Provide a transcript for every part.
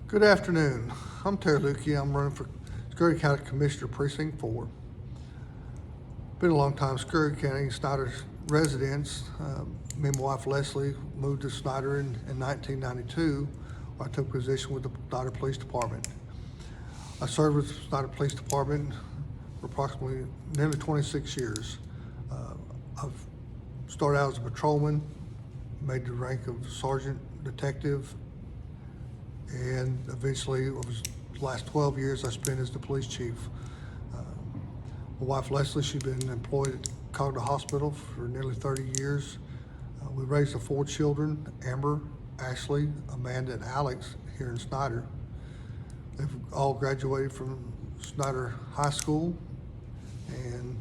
Good afternoon. I'm Terry Luecke. I'm running for Scurry County Commissioner, Precinct 4. Been a long time Scurry County Snyder's residents. Me and my wife Leslie moved to Snyder in 1992. Where I took a position with the Snyder Police Department. I served with the Snyder Police Department for approximately nearly 26 years. I've started out as a patrolman, made the rank of sergeant, detective, and eventually it was the last 12 years I spent as the police chief. My wife Leslie, she's been employed at Cogna Hospital for nearly 30 years. We raised 4 children, Amber, Ashley, Amanda, and Alex here in Snyder. They've all graduated from Snyder High School and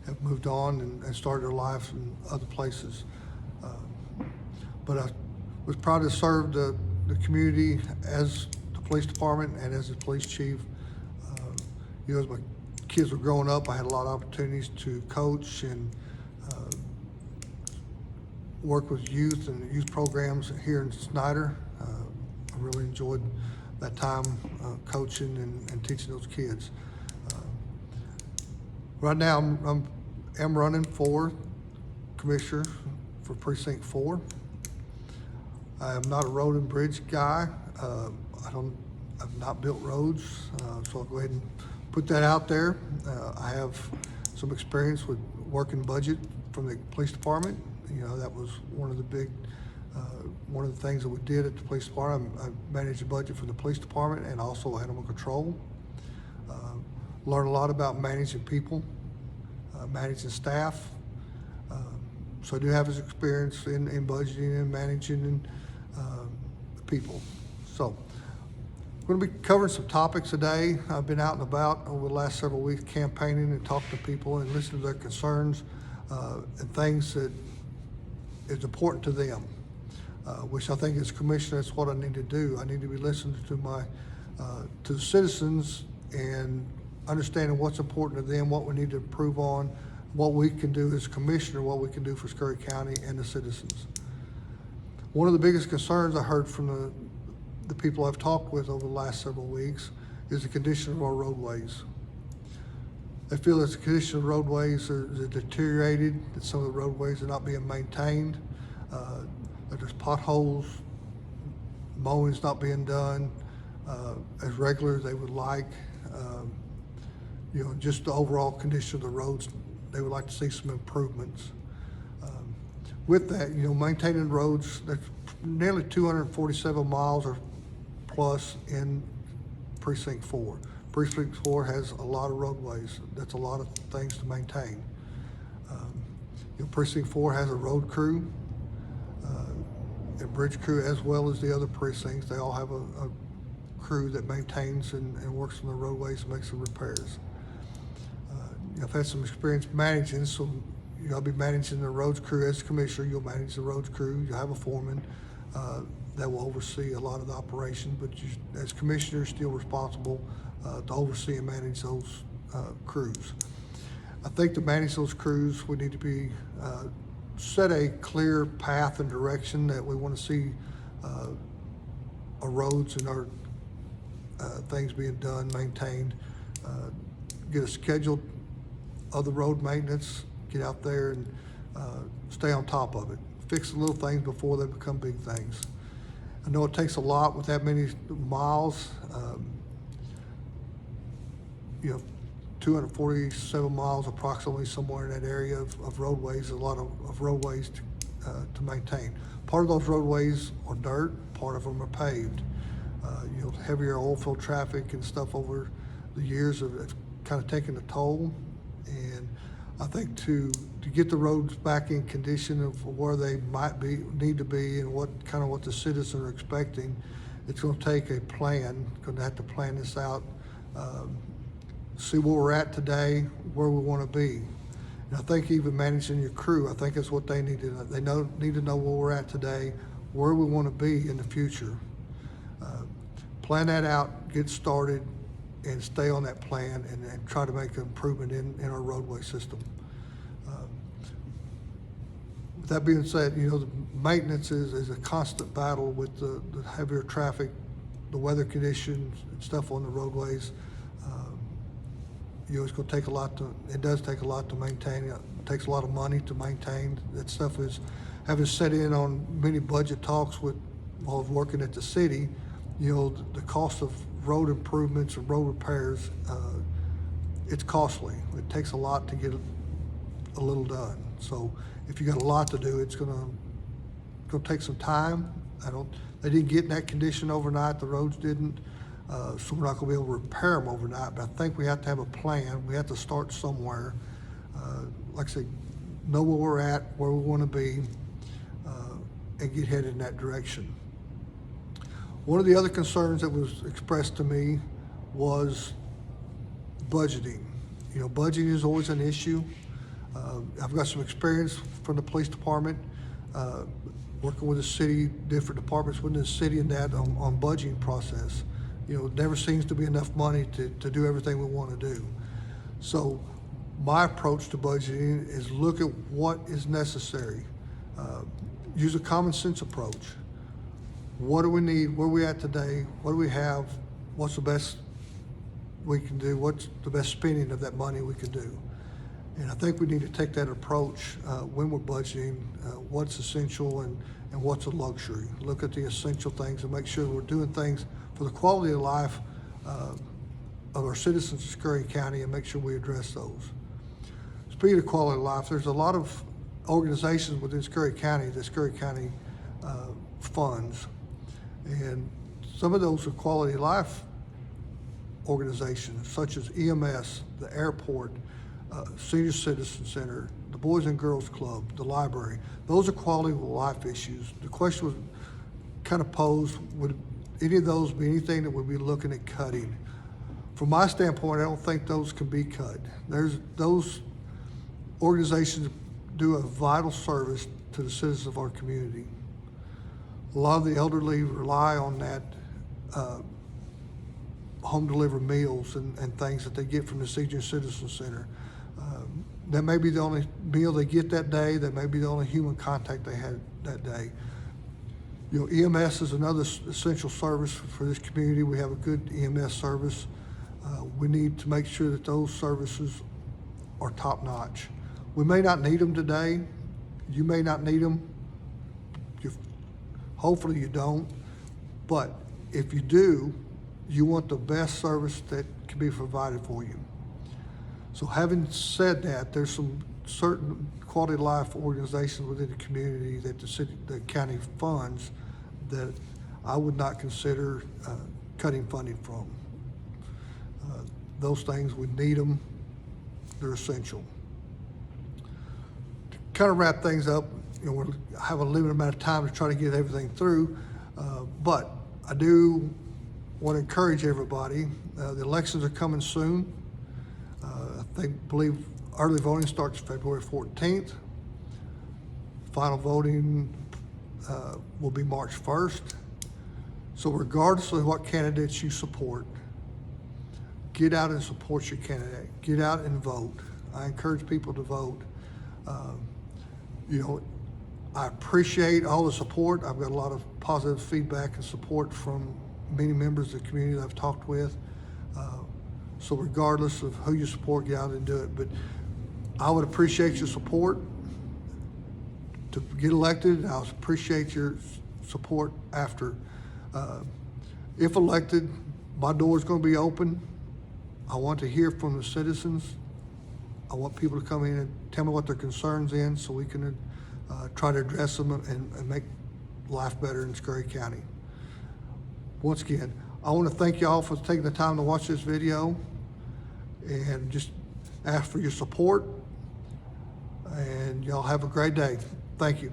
have moved on and started their lives in other places. But I was proud to serve the community as the police department and as the police chief. As my kids were growing up, I had a lot of opportunities to coach and work with youth and youth programs here in Snyder. I really enjoyed that time coaching and teaching those kids. Right now, I'm running for commissioner for Precinct 4. I am not a road and bridge guy. I've not built roads, so I'll go ahead and put that out there. I have some experience with working budget from the police department. That was one of the things that we did at the police department. I managed the budget for the police department and also animal control. Learned a lot about managing people, managing staff. So I do have this experience in budgeting and managing people. So we're going to be covering some topics today. I've been out and about over the last several weeks campaigning and talking to people and listening to their concerns and things that is important to them, which I think as commissioner, that's what I need to do. I need to be listening to the citizens and understanding what's important to them, what we need to improve on, what we can do as commissioner, what we can do for Scurry County and the citizens. One of the biggest concerns I heard from the people I've talked with over the last several weeks is the condition of our roadways. They feel that the condition of the roadways are deteriorated, that some of the roadways are not being maintained, that there's potholes, mowing's not being done as regular as they would like. Just the overall condition of the roads, they would like to see some improvements. With that, maintaining roads, there's nearly 247 miles or plus in Precinct 4. Precinct 4 has a lot of roadways. That's a lot of things to maintain. Precinct 4 has a road crew, a bridge crew, as well as the other precincts. They all have a crew that maintains and works on the roadways and makes the repairs. I've had some experience managing, so I'll be managing the roads crew as commissioner. You'll manage the roads crew. You'll have a foreman that will oversee a lot of the operation, but you, as commissioner, you're still responsible to oversee and manage those crews. I think to manage those crews, we need to be set a clear path and direction that we want to see our roads and our things being done, maintained. Get a schedule of the road maintenance, get out there and stay on top of it. Fix the little things before they become big things. I know it takes a lot with that many miles. 247 miles approximately, somewhere in that area of roadways, a lot of roadways to maintain. Part of those roadways are dirt, part of them are paved. Heavier oil field traffic and stuff over the years have kind of taken a toll. And I think to get the roads back in condition of where they need to be and what the citizens are expecting, it's going to take a plan. Going to have to plan this out, see where we're at today, where we want to be. And I think even managing your crew, I think that's what they need to know. They need to know where we're at today, where we want to be in the future. Plan that out, get started, and stay on that plan and try to make an improvement in our roadway system. With that being said, the maintenance is a constant battle with the heavier traffic the weather conditions and stuff on the roadways. It's going to take a lot it does take a lot to maintain. It takes a lot of money to maintain. That stuff is, having sat in on many budget talks while I was working at the city, the cost of road improvements and road repairs, it's costly. It takes a lot to get a little done. So if you got a lot to do, it's going to take some time. They didn't get in that condition overnight. The roads didn't. So we're not going to be able to repair them overnight, but I think we have to have a plan. We have to start somewhere. Like I say, know where we're at, where we want to be, and get headed in that direction. One of the other concerns that was expressed to me was budgeting. Budgeting is always an issue. I've got some experience from the police department, working with the city, different departments within the city and that on budgeting process. It never seems to be enough money to do everything we want to do. So my approach to budgeting is look at what is necessary. Use a common sense approach. What do we need? Where are we at today? What do we have? What's the best we can do? What's the best spending of that money we can do? And I think we need to take that approach when we're budgeting, what's essential and what's a luxury. Look at the essential things and make sure we're doing things for the quality of life of our citizens of Scurry County, and make sure we address those. Speaking of quality of life, there's a lot of organizations within Scurry County that Scurry County funds, and some of those are quality of life organizations such as EMS, the airport, Senior Citizen Center, the Boys and Girls Club, the library. Those are quality of life issues. The question was kind of posed, would any of those be anything that we'd be looking at cutting? From my standpoint, I don't think those can be cut. Those organizations do a vital service to the citizens of our community. A lot of the elderly rely on that home delivered meals and things that they get from the Senior Citizen Center. That may be the only meal they get that day. That may be the only human contact they had that day. EMS is another essential service for this community. We have a good EMS service. We need to make sure that those services are top notch. We may not need them today. You may not need them. Hopefully you don't. But if you do, you want the best service that can be provided for you. So having said that, there's some certain quality of life organizations within the community that the county funds that I would not consider cutting funding from. Those things, we need them. They're essential. To kind of wrap things up, we have a limited amount of time to try to get everything through, but I do want to encourage everybody. The elections are coming soon. I believe early voting starts February 14th. Final voting will be March 1st. So regardless of what candidates you support, get out and support your candidate. Get out and vote. I encourage people to vote. I appreciate all the support. I've got a lot of positive feedback and support from many members of the community that I've talked with. So regardless of who you support, get out and do it. But I would appreciate your support to get elected. I would appreciate your support after. If elected, my door is going to be open. I want to hear from the citizens. I want people to come in and tell me what their concerns are so we can try to address them and make life better in Scurry County. Once again, I want to thank y'all for taking the time to watch this video and just ask for your support. And y'all have a great day. Thank you.